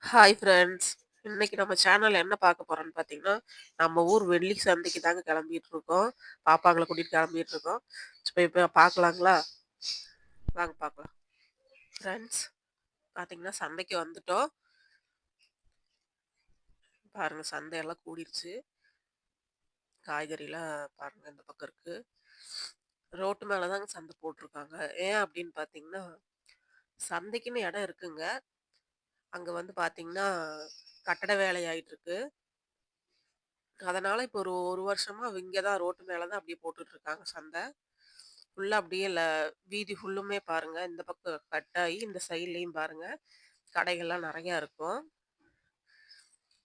Hi friends. இன்னைக்கு நம்ம சேனல்ல என்ன பார்க்க போறோம்ன்னு பார்த்தீங்கன்னா, நம்ம ஊர் வெள்ளி சந்தைக்கு தாங்க கிளம்பிட்டு இருக்கோம். பாப்பாங்கள கூட்டிட்டு கிளம்பிட்டு இருக்கோம். இப்ப பார்க்கலாங்களா? வாங்க பார்க்கலாம். ஃப்ரெண்ட்ஸ் பார்த்தீங்கன்னா சந்தைக்கு வந்துட்டோம். பாருங்க சந்தையெல்லாம் கூடிருச்சு. காய்கறிலாம் பாருங்க இந்த பக்கம் இருக்கு. ரோட்டு மேல தாங்க சந்தை போட்டுருக்காங்க. ஏன் அப்படின்னு பார்த்தீங்கன்னா, சந்தைக்குன்னு இடம் இருக்குங்க. அங்க வந்து பார்த்தீங்கன்னா, கட்டட வேலை ஆயிட்டு இருக்கு. அதனால இப்போ ஒரு 1 வருஷமா இங்க தான் ரோட்டு மேல தான் அப்படியே போட்டுட்டு இருக்காங்க சந்தை. ஃபுல்லா அப்படியே வீதி ஃபுல்லுமே பாருங்க. இந்த பக்கம் கட் ஆயி இந்த சைட்லயும் பாருங்க. கடைகள்லாம் நெறையா இருக்கும்.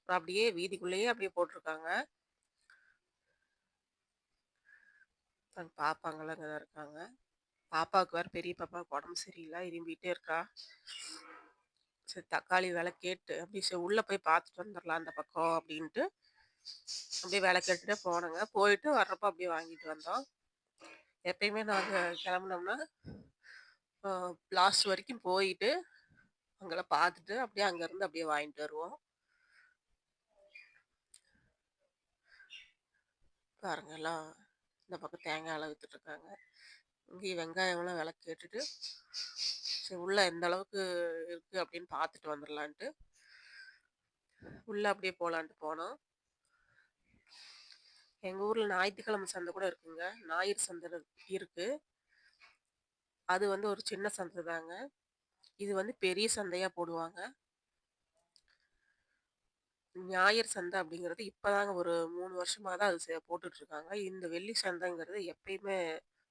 அப்படியே வீதிக்குள்ளேயே அப்படியே போட்டுருக்காங்க. பாப்பாங்கலாம் இங்க தான் இருக்காங்க. பாப்பாவுக்கு வேற பெரிய பாப்பாவுக்கு உடம்பு சரியில்ல. இரும்பிட்டே இருக்கா. சரி தக்காளி விலை கேட்டு அப்படியே சரி உள்ள போய் பார்த்துட்டு வந்துரலாம் அந்த பக்கம் அப்படின்ட்டு, அப்படியே விலை கேட்டுட்டே போனோங்க. போயிட்டு வர்றப்போ அப்படியே வாங்கிட்டு வந்தோம். எப்பயுமே நாங்க கிளம்புனோம்னா, அ லாஸ்ட் வரைக்கும் போயிட்டு, அங்கலாம் பார்த்துட்டு, அப்படியே அங்கருந்து அப்படியே வாங்கிட்டு வருவோம். பாருங்க எல்லாம் இந்த பக்கம் தேங்காய்லாம் வித்துட்ருக்காங்க. இங்கேயும் வெங்காயம்லாம் விலை கேட்டுட்டு, சரி உள்ள எந்த அளவுக்கு இருக்கு அப்படின்னு பார்த்துட்டு வந்துரலான்ட்டு, உள்ள அப்படியே போலான்ட்டு போனோம். எங்க ஊர்ல ஞாயித்துக்கிழமை சந்தை கூட இருக்குங்க. ஞாயிறு சந்தை இருக்கு. அது வந்து ஒரு சின்ன சந்தை தாங்க. இது வந்து பெரிய சந்தையா போடுவாங்க. ஞாயிறு சந்தை அப்படிங்கிறது இப்பதாங்க ஒரு 3 வருஷமா தான் அது போட்டுட்டு இருக்காங்க. இந்த வெள்ளி சந்தைங்கிறது எப்பயுமே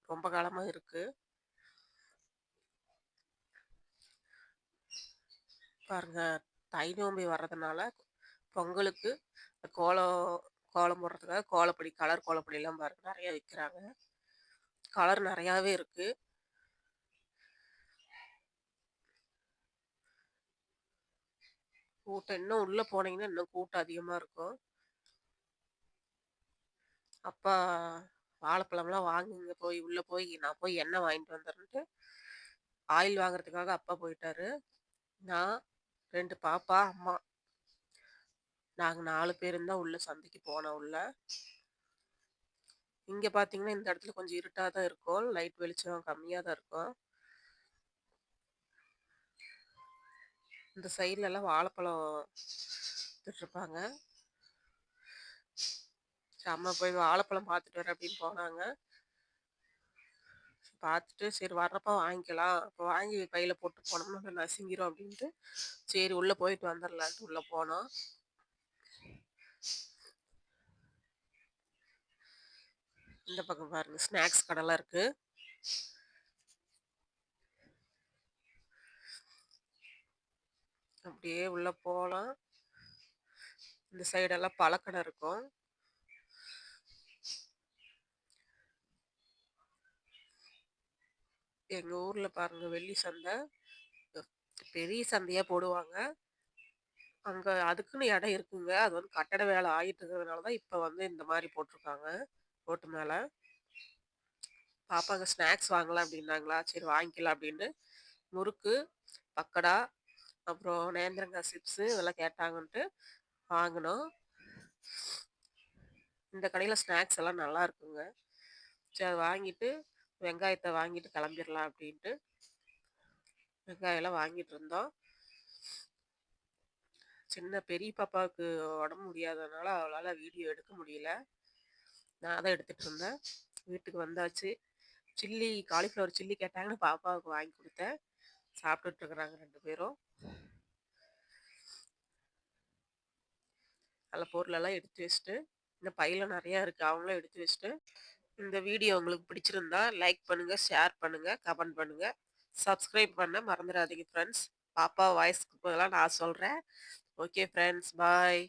ரொம்ப காலமா இருக்கு. பாருங்க தை நோம்பி வர்றதுனால பொங்கலுக்கு கோலம் கோலம் போடுறதுக்காக கோலப்பொடி கலர் கோலப்பொடிலாம் பாருங்க நெறைய விக்கிறாங்க. கலர் நெறையாவே இருக்கு. கூட்டம் இன்னும் உள்ள போனீங்கன்னா இன்னும் கூட்டம் அதிகமா இருக்கும். அப்பா வாழைப்பழம்லாம் வாங்குங்க போய் உள்ள போய் நான் போய் எண்ணெய் வாங்கிட்டு வந்துடுறேன்ட்டு ஆயில் வாங்குறதுக்காக அப்பா போயிட்டாரு. நான் 2 பாப்பா, அம்மா நாங்க 4 பேரும் தான் உள்ள சந்தைக்கு போனோம் உள்ள. இங்க பார்த்தீங்கன்னா, இந்த இடத்துல கொஞ்சம் இருட்டா தான் இருக்கும். லைட் வெளிச்சம் கம்மியா தான் இருக்கும். இந்த சைட்லலாம் வாழைப்பழம் வித்துட்ருப்பாங்க. சரி அம்மா போய் வாழைப்பழம் பார்த்துட்டு வரேன் அப்படின்னு போனாங்க. பார்த்துட்டு சரி வர்றப்ப வாங்கிக்கலாம். அப்போ வாங்கி பையில போட்டு போனோம்னா அப்புறம் நசுங்கிரும் அப்படின்ட்டு, சரி உள்ள போயிட்டு வந்துரலான்ட்டு உள்ள போனோம். இந்த பக்கம் பாருங்க ஸ்நாக்ஸ் கடைலாம் இருக்கு. அப்படியே உள்ள போலாம். இந்த சைடெல்லாம் பழக்கடை இருக்கும். எங்க ஊர்ல பாருங்க வெள்ளி சந்தை. பெரிய சந்தையா போடுவாங்க. அங்க அதுக்குன்னு இடம் இருக்குங்க. அது வந்து கட்டட வேலை ஆயிட்டு இருக்கிறதுனால தான் இப்ப வந்து இந்த மாரி போட்டுருக்காங்க. ரோட்டு மேல. பாப்பாங்க ஸ்நாக்ஸ் வாங்கலாம் அப்படின்னாங்களா, சரி வாங்கிக்கலாம் அப்படின்னு முறுக்கு, பக்கோடா, அப்புறம் நேந்திரங்காய் சிப்ஸு இதெல்லாம் கேட்டாங்கன்ட்டு வாங்குனோம். இந்த கடையில ஸ்நாக்ஸ் எல்லாம் நல்லா இருக்குங்க. சரி அத வாங்கிட்டு, வெங்காயத்த வாங்கிட்டு கிளம்பிரலாம் அப்படின்ட்டு, வெங்காயம்லாம் வாங்கிட்டு இருந்தோம். பெரிய பாப்பாவுக்கு உடம்பு முடியாதனால அவளால வீடியோ எடுக்க முடியல. நான் தான் எடுத்துட்டு இருந்தேன். வீட்டுக்கு வந்தாச்சு. காலிஃப்ளவர் சில்லி கேட்டாங்கன்னு பாப்பாவுக்கு வாங்கி குடுத்தேன். சாப்பிட்டுட்டு இருக்கிறாங்க 2 பேரும். நல்ல பொருளெல்லாம் எடுத்து வச்சுட்டு, இந்த பையில நெறையா இருக்கு. அவங்களும் எடுத்து வச்சுட்டு, இந்த வீடியோ உங்களுக்கு பிடிச்சிருந்தா லைக் பண்ணுங்க, ஷேர் பண்ணுங்க, கமெண்ட் பண்ணுங்க. சப்ஸ்கிரைப் பண்ண மறந்துடாதீங்க ஃப்ரெண்ட்ஸ். பாப்பா வாய்ஸ்க்கு பதிலா நான் சொல்றேன். Okay friends bye.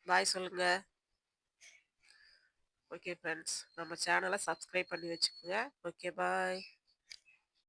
பாய் சொல்லுங்க. Okay friends. நம்ம சேனல சப்ஸ்கிரைப் பண்ணி வச்சுக்கோங்க. ஓகே பாய்.